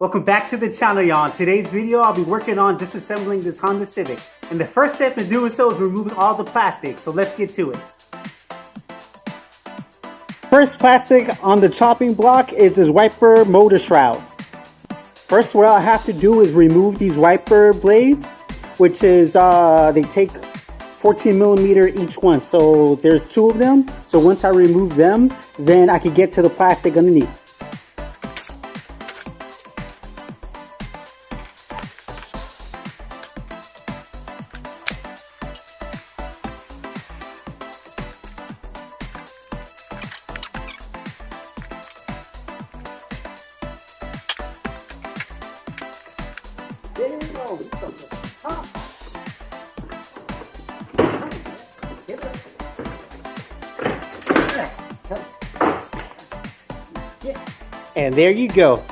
Welcome back to the channel, y'all. In today's video, I'll be working on disassembling this Honda Civic. And the first step in doing so is removing all the plastic. So let's get to it. First plastic on the chopping block is this wiper motor shroud. First, what I have to do is remove these wiper blades, which is, they take 14 millimeter each one. So there's two of them. So once I remove them, then I can get to the plastic underneath. There you go. And there you go.